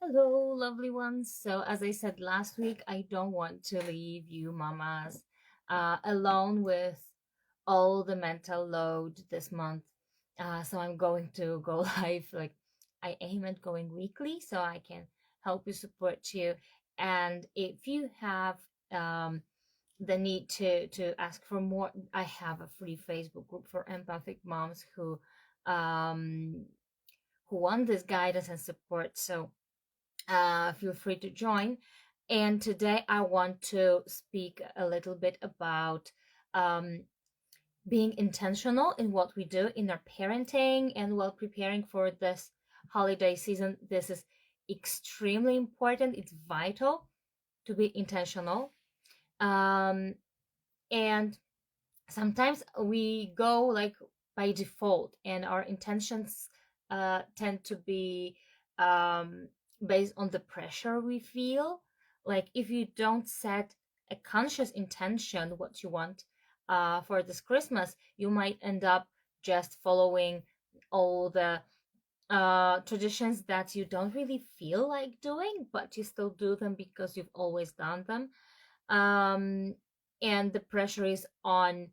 Hello, lovely ones. So, as I said last week, I don't want to leave you, mamas, alone with all the mental load this month. So, I'm going to go live. Like, I aim at going weekly so I can help you, support you. And if you have um, the need to ask for more, I have a free Facebook group for empathic moms um, who want this guidance and support. So, feel free to join. And today I want to speak a little bit about um, being intentional in what we do in our parenting and while preparing for this holiday season. This is extremely important, it's vital to be intentional. Um, and sometimes we go like by default, and our intentions tend to be um, based on the pressure we feel. Like if you don't set a conscious intention what you want for this Christmas, you might end up just following all the traditions that you don't really feel like doing, but you still do them because you've always done them. um, and the pressure is on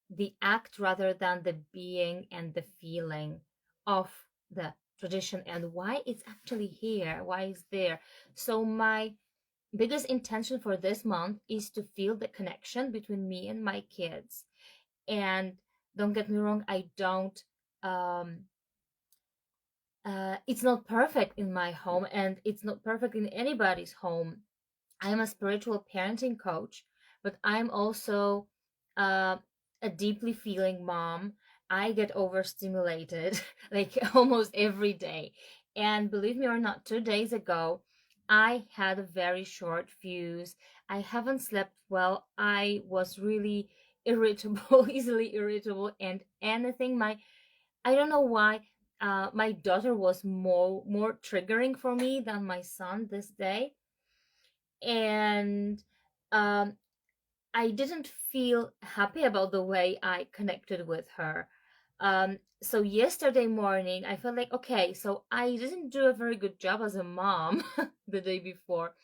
the act rather than the being and the feeling of the tradition and why it's actually here, why it's there. So, my biggest intention for this month is to feel the connection between me and my kids. And don't get me wrong, I don't. Um, it's not perfect in my home, and it's not perfect in anybody's home. I'm a spiritual parenting coach, but I'm also uh, a deeply feeling mom. I get overstimulated like almost every day. And believe me or not, 2 days ago, I had a very short fuse. I haven't slept well. I was really irritable, easily irritable, and anything. I don't know why. My daughter was more triggering for me than my son this day, and um, I didn't feel happy about the way I connected with her. So yesterday morning, I felt like, okay, so I didn't do a very good job as a mom the day before.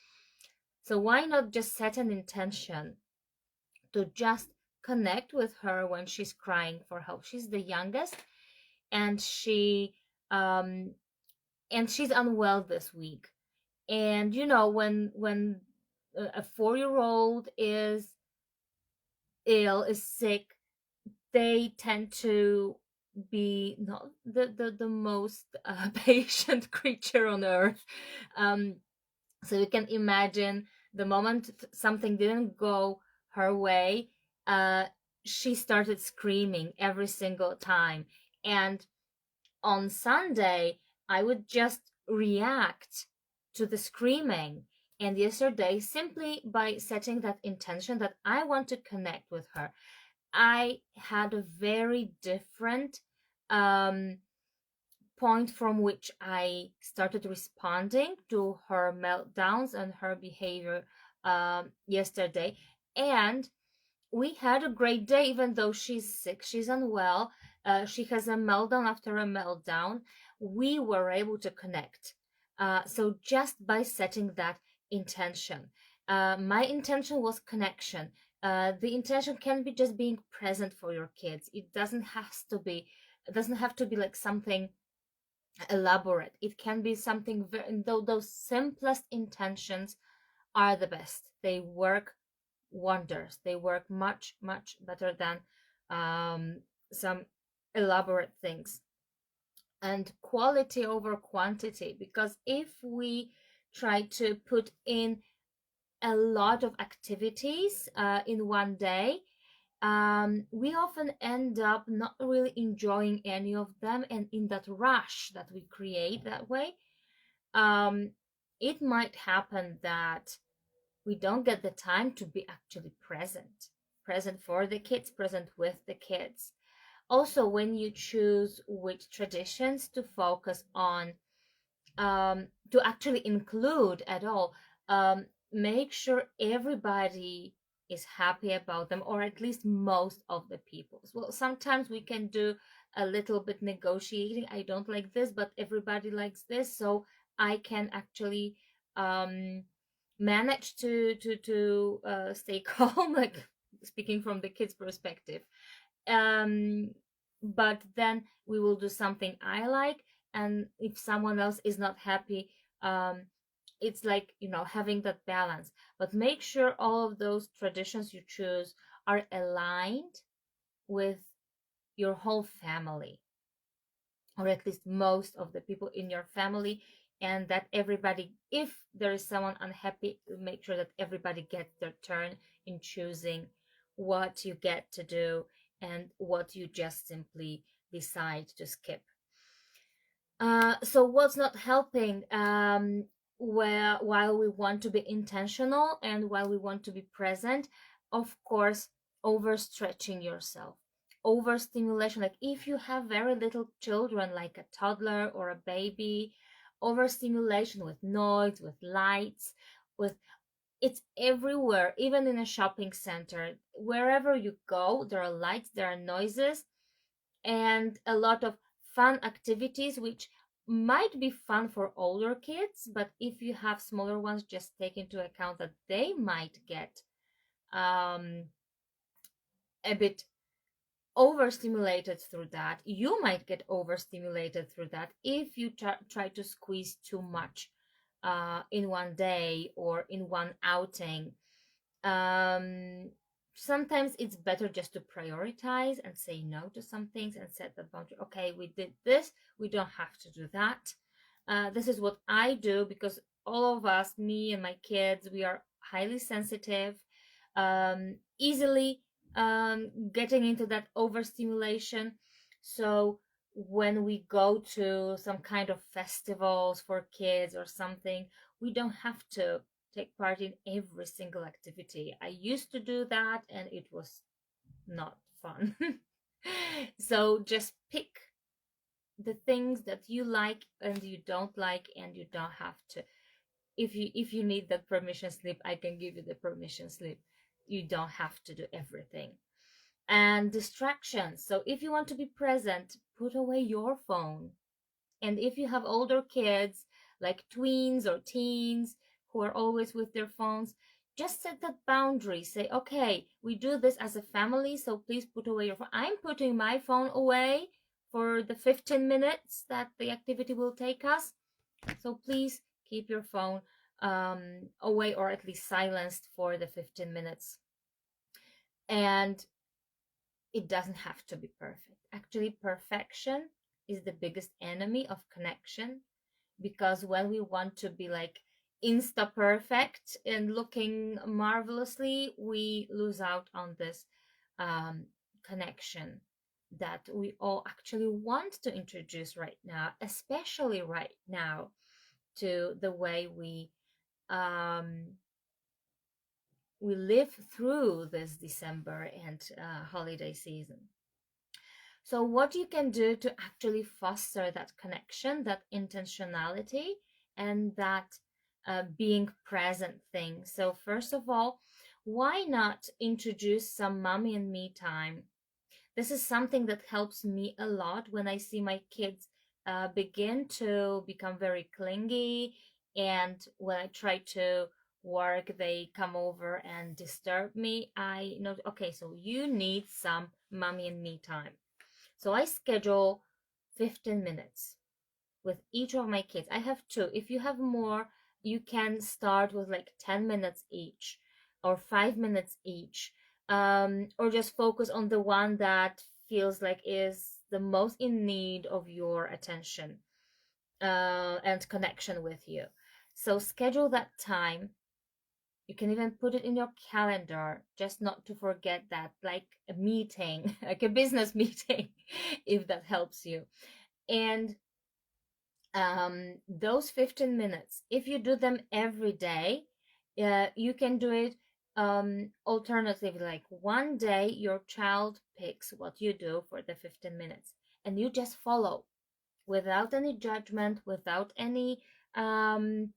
So why not just set an intention to just connect with her when she's crying for help? She's the youngest, and um, she's unwell this week. And when a 4-year old is sick, they tend to be not the most patient creature on earth. um so you can imagine the moment something didn't go her way, uh she started screaming every single time. And on Sunday, I would just react to the screaming. And yesterday, simply by setting that intention that I want to connect with her, I had a very different um, point from which I started responding to her meltdowns and her behavior yesterday. And we had a great day, even though she's sick, she's unwell. She has a meltdown after a meltdown. We were able to connect. So just by setting that intention, my intention was connection. The intention can be just being present for your kids. It doesn't have to be like something elaborate. It can be something very, though those simplest intentions are the best. They work wonders. They work much, much better than some elaborate things. And quality over quantity, because if we try to put in a lot of activities in one day, we often end up not really enjoying any of them. And in that rush that we create that way, um, it might happen that we don't get the time to be actually present for the kids, present with the kids. Also, when you choose which traditions to focus on, to actually include at all, make sure everybody is happy about them, or at least most of the people. Well, sometimes we can do a little bit negotiating. I don't like this, but everybody likes this, so I can actually um manage to stay calm, like speaking from the kids perspective. um but then we will do something I like, and if someone else is not happy, um it's like, having that balance. But make sure all of those traditions you choose are aligned with your whole family, or at least most of the people in your family, and that everybody, if there is someone unhappy, make sure that everybody gets their turn in choosing what you get to do and what you just simply decide to skip. So what's not helping, where while we want to be intentional and while we want to be present, of course, overstretching yourself, overstimulation. Like if you have very little children, like a toddler or a baby, overstimulation with noise, with lights, with it's everywhere, even in a shopping center. Wherever you go, there are lights, there are noises, and a lot of fun activities, which might be fun for older kids, but if you have smaller ones, just take into account that they might get um, a bit overstimulated through that. You might get overstimulated through that if you try to squeeze too much in one day or in one outing. um Sometimes it's better just to prioritize and say no to some things and set the boundary. Okay, we did this, we don't have to do that. This is what I do, because all of us, me and my kids, we are highly sensitive, easily getting into that overstimulation. So when we go to some kind of festivals for kids or something, we don't have to take part in every single activity. I used to do that and it was not fun. So just pick the things that you like and you don't like, and you don't have to. If you need that permission slip, I can give you the permission slip. You don't have to do everything. And distractions. So if you want to be present, put away your phone. And if you have older kids, like tweens or teens, who are always with their phones, just set that boundary. Say, okay, we do this as a family, so please put away your phone. I'm putting my phone away for the 15 minutes that the activity will take us. So please keep your phone away, or at least silenced for the 15 minutes. And it doesn't have to be perfect. Actually, perfection is the biggest enemy of connection, because when we want to be like insta perfect and looking marvelously, we lose out on this um, connection that we all actually want to introduce right now, especially right now, to the way um, we live through this December and holiday season. So, what you can do to actually foster that connection, that intentionality, and that being present thing. So, first of all, why not introduce some mommy and me time? This is something that helps me a lot when I see my kids begin to become very clingy. And when I try to work, they come over and disturb me. I know, okay, so you need some mommy and me time. So I schedule 15 minutes with each of my kids. I have two. If you have more, you can start with like 10 minutes each or 5 minutes each, or just focus on the one that feels like is the most in need of your attention and connection with you. So schedule that time. You can even put it in your calendar, just not to forget that, like a meeting, like a business meeting, if that helps you. And those 15 minutes, if you do them every day, you can do it alternatively. Like one day, your child picks what you do for the 15 minutes, and you just follow without any judgment, without any um,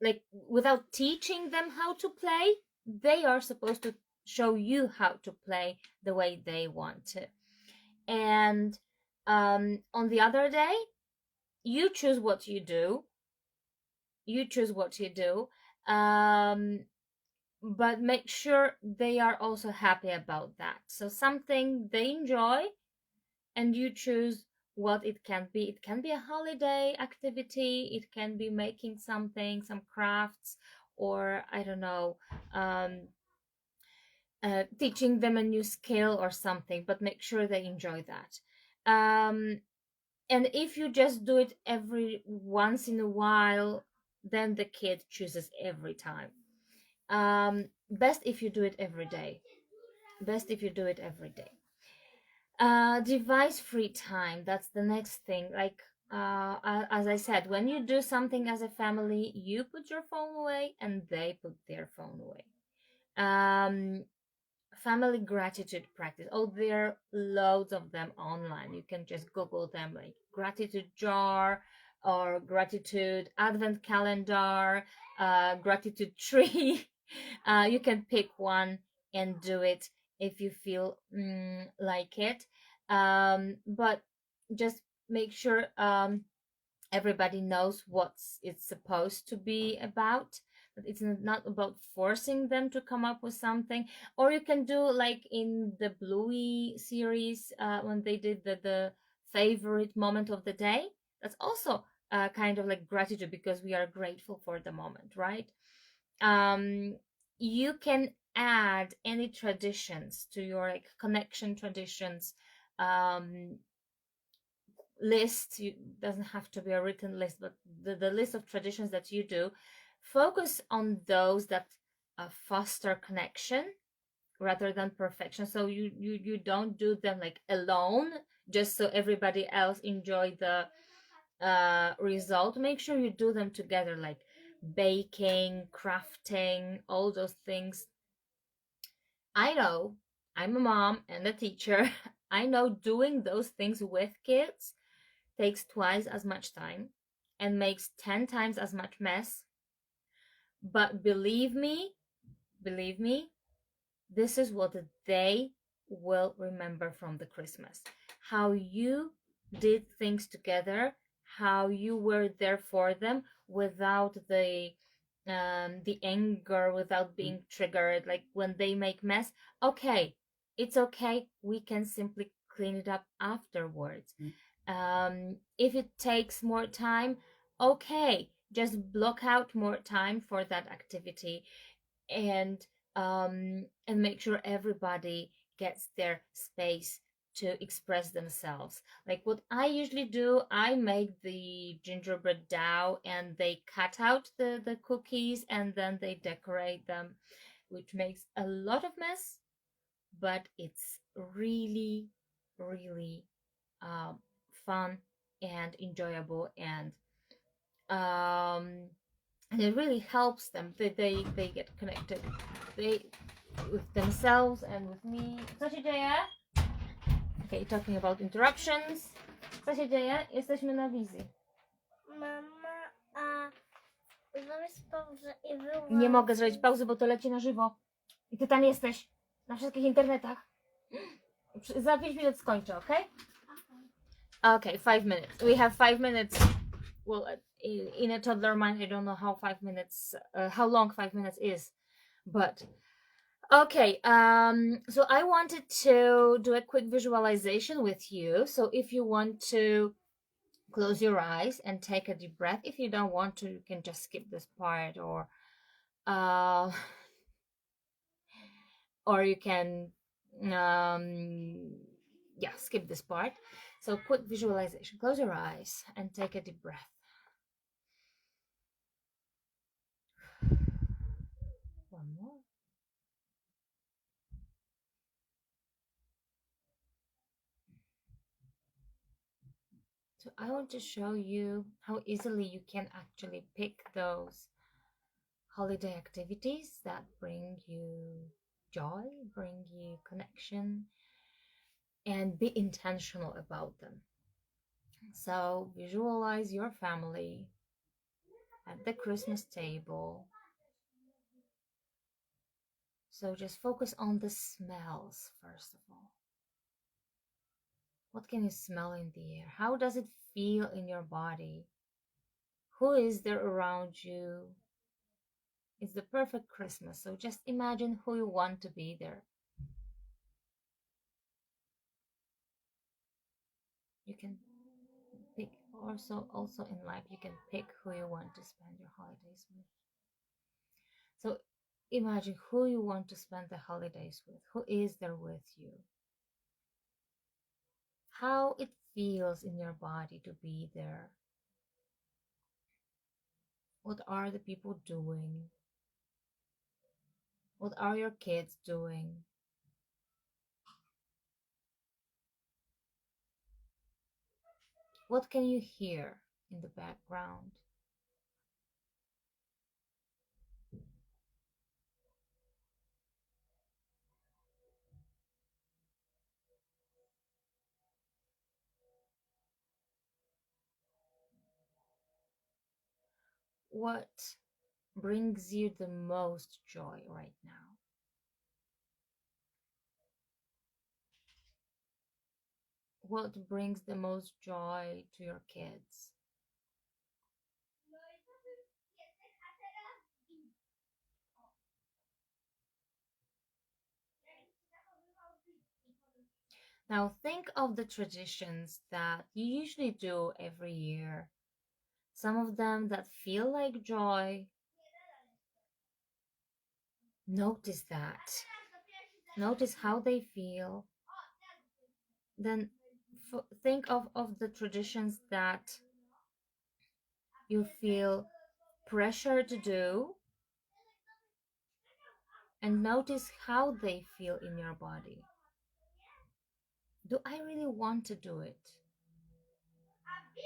like without teaching them how to play. They are supposed to show you how to play the way they want to. And on the other day, You choose what you do. You choose what you do. Um, but make sure they are also happy about that. So something they enjoy, and you choose what it can be. It can be a holiday activity, it can be making something, some crafts, or I don't know, um, teaching them a new skill or something, but make sure they enjoy that. And if you just do it every once in a while, then the kid chooses every time. Best if you do it every day. Best if you do it every day. Device free time, that's the next thing. Like, as I said, when you do something as a family, you put your phone away and they put their phone away. um Family gratitude practice, oh, there are loads of them online. You can just google them, like gratitude jar, or gratitude advent calendar, gratitude tree. You can pick one and do it if you feel like it. But just make sure everybody knows what it's supposed to be about, that it's not about forcing them to come up with something. Or you can do like in the Bluey series, when they did the favorite moment of the day. That's also kind of like gratitude, because we are grateful for the moment, right? um you can add any traditions to your like connection traditions, um list. You doesn't have to be a written list, but the list of traditions that you do, focus on those that foster connection rather than perfection. So you don't do them like alone just so everybody else enjoy the result. Make sure you do them together, like baking, crafting, all those things. I know, I'm a mom and a teacher. I know doing those things with kids takes twice as much time and makes 10 times as much mess. But believe me, this is what they will remember from the Christmas. How you did things together, how you were there for them without the anger, without being triggered. Like when they make mess, okay, it's okay. We can simply clean it up afterwards. If it takes more time, okay, just block out more time for that activity. And make sure everybody gets their space to express themselves. Like what I usually do, I make the gingerbread dough and they cut out the cookies and then they decorate them, which makes a lot of mess, but it's really, really um, fun and enjoyable, um, and it really helps them. They get connected, they with themselves and with me. Cześć dzieje? Okay, talking about interruptions. Co się dzieje? Jesteśmy na wizji. Mama, a zrobisz pauzę i wyłączyć? Nie mogę zrobić pauzy, bo to leci na żywo. I ty tam jesteś. Na wszystkich internetach. Za 5 minut skończę, ok? Okay, 5 minutes. We have 5 minutes. Well, in a toddler mind, I don't know how 5 minutes, how long 5 minutes is, but okay. So I wanted to do a quick visualization with you. So if you want to close your eyes and take a deep breath, if you don't want to, you can just skip this part, uh, or you can, yeah, skip this part. So quick visualization. Close your eyes and take a deep breath. One more. So I want to show you how easily you can actually pick those holiday activities that bring you joy, bring you connection, and be intentional about them. So visualize your family at the Christmas table. So just focus on the smells first of all. What can you smell in the air? How does it feel in your body? Who is there around you? It's the perfect Christmas, so just imagine who you want to be there. You can pick also in life you can pick who you want to spend your holidays with. So imagine who you want to spend the holidays with, who is there with you, how it feels in your body to be there. What are the people doing? What are your kids doing? What can you hear in the background? What brings you the most joy right now? What brings the most joy to your kids? Now think of the traditions that you usually do every year. Some of them that feel like joy. Notice that. Notice how they feel. Then think of the traditions that you feel pressure to do, and notice how they feel in your body. Do I really want to do it?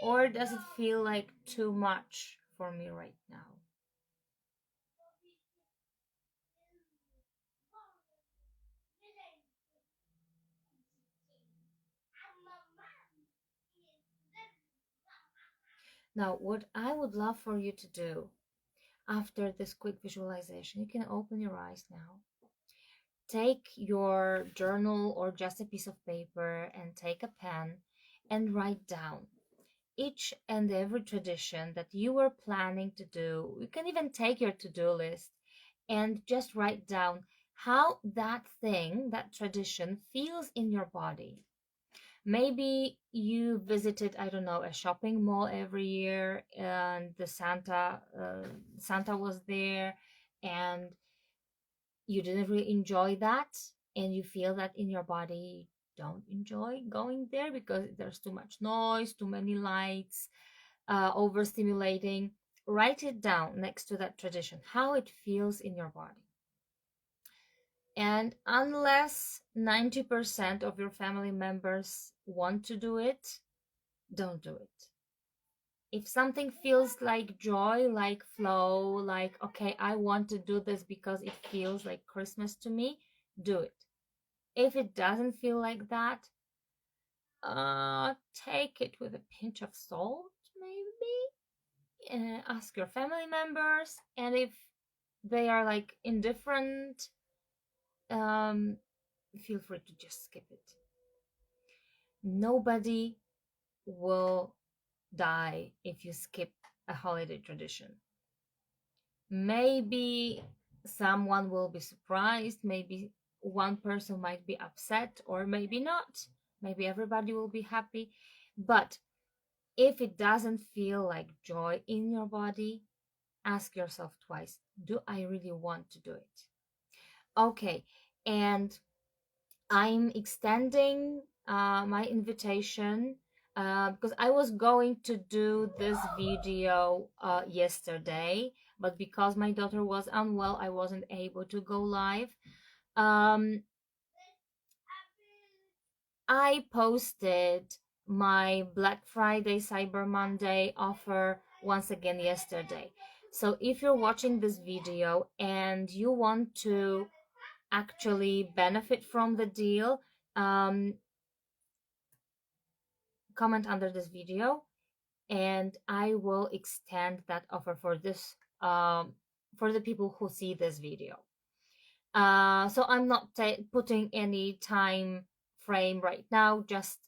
Or does it feel like too much for me right now? Now, what I would love for you to do after this quick visualization, you can open your eyes now. Take your journal or just a piece of paper and take a pen and write down each and every tradition that you were planning to do. You can even take your to-do list and just write down how that thing, that tradition feels in your body. Maybe you visited, I don't know, a shopping mall every year and the Santa was there and you didn't really enjoy that and you feel that in your body don't enjoy going there because there's too much noise, too many lights, overstimulating. Write it down next to that tradition, how it feels in your body. And unless 90% of your family members want to do it, don't do it. If something feels like joy, like flow, like, okay, I want to do this because it feels like Christmas to me, do it. If it doesn't feel like that, take it with a pinch of salt, maybe. Ask your family members, and if they are like indifferent, um, feel free to just skip it. Nobody will die if you skip a holiday tradition. Maybe someone will be surprised, maybe one person might be upset, or maybe not. Maybe everybody will be happy. But if it doesn't feel like joy in your body, ask yourself twice, do I really want to do it? Okay, and I'm extending my invitation because I was going to do this video yesterday, but because my daughter was unwell, I wasn't able to go live. Um, I posted my Black Friday, Cyber Monday offer once again yesterday. So if you're watching this video and you want to actually benefit from the deal, um, comment under this video and I will extend that offer for this for the people who see this video. So I'm not putting any time frame right now, just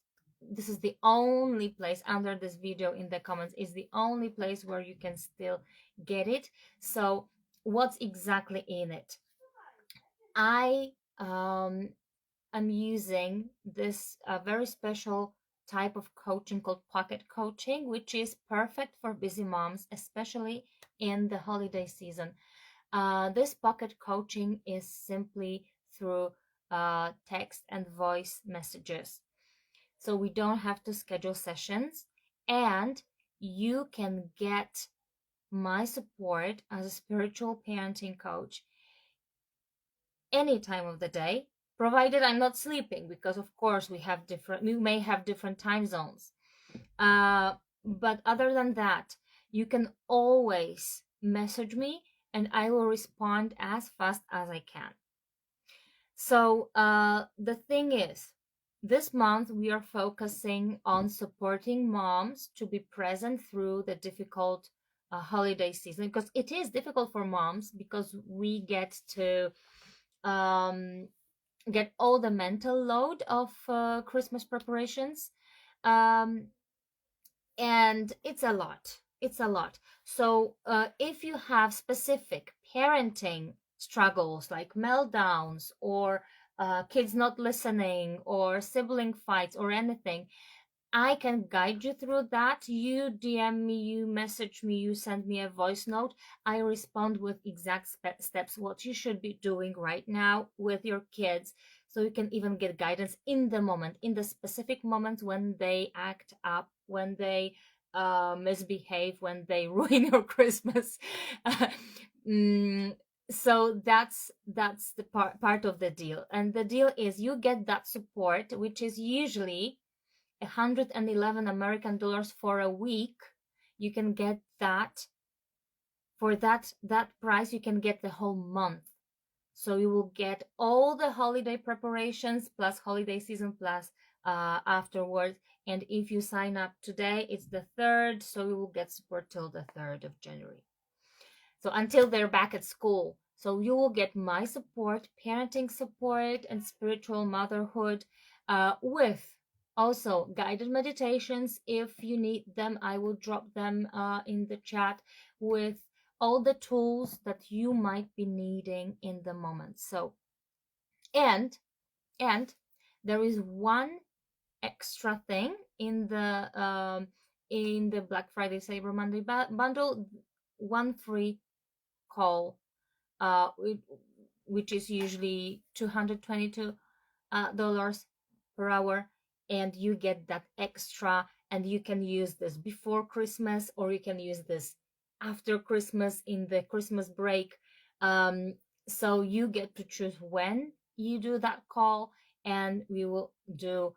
this is the only place under this video in the comments is the only place where you can still get it. So what's exactly in it? I am using this very special type of coaching called pocket coaching, which is perfect for busy moms, especially in the holiday season. This pocket coaching is simply through text and voice messages. So we don't have to schedule sessions, and you can get my support as a spiritual parenting coach any time of the day, provided I'm not sleeping, because of course we may have different time zones. But other than that, you can always message me and I will respond as fast as I can. So the thing is, this month we are focusing on supporting moms to be present through the difficult holiday season, because it is difficult for moms, because we get to um, get all the mental load of Christmas preparations. Um, and it's a lot. It's a lot. So if you have specific parenting struggles like meltdowns or kids not listening or sibling fights or anything, I can guide you through that. You DM me, you message me, you send me a voice note. I respond with exact steps, what you should be doing right now with your kids. So you can even get guidance in the moment, in the specific moments when they act up, when they misbehave, when they ruin your Christmas. mm, so that's the part of the deal. And the deal is you get that support, which is usually 111 American dollars for a week. You can get that for that price. You can get the whole month. So you will get all the holiday preparations plus holiday season plus afterwards. And if you sign up today, it's the 3rd, so you will get support till the 3rd of January. So until they're back at school. So you will get my support, parenting support, and spiritual motherhood with also guided meditations. If you need them, I will drop them in the chat with all the tools that you might be needing in the moment. So, and there is one extra thing in the Black Friday Cyber Monday bundle, one free call, uh, which is usually $222 per hour, and you get that extra, and you can use this before Christmas or you can use this after Christmas in the Christmas break. So you get to choose when you do that call, and we will do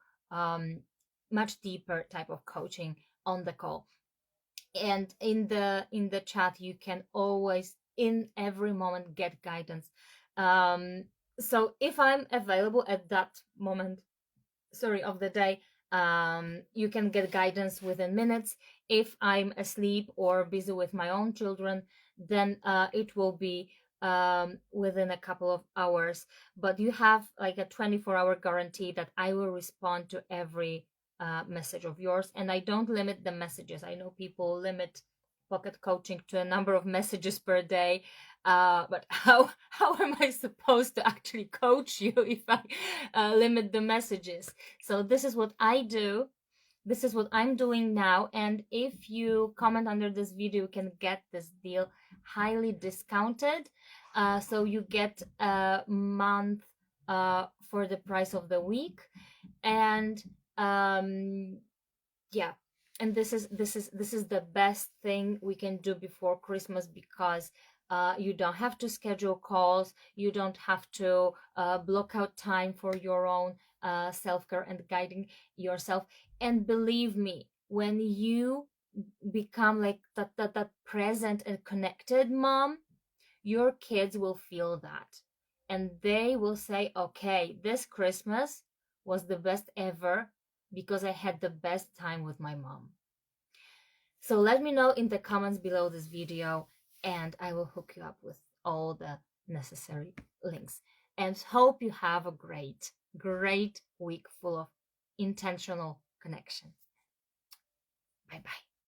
much deeper type of coaching on the call. And in the chat you can always in every moment get guidance. So if I'm available at that moment, sorry, of the day, you can get guidance within minutes. If I'm asleep or busy with my own children, then it will be within a couple of hours. But you have like a 24-hour guarantee that I will respond to every message of yours, and I don't limit the messages. I know people limit pocket coaching to a number of messages per day, but how am I supposed to actually coach you if I limit the messages? So this is what I do. This is what I'm doing now. And if you comment under this video, you can get this deal highly discounted. So you get a month for the price of the week. And yeah, and this is the best thing we can do before Christmas, because you don't have to schedule calls, you don't have to block out time for your own self-care and guiding yourself. And believe me, when you become like that present and connected mom, your kids will feel that, and they will say, okay, this Christmas was the best ever because I had the best time with my mom. So let me know in the comments below this video, and I will hook you up with all the necessary links. And hope you have a great week full of intentional connection. Bye bye.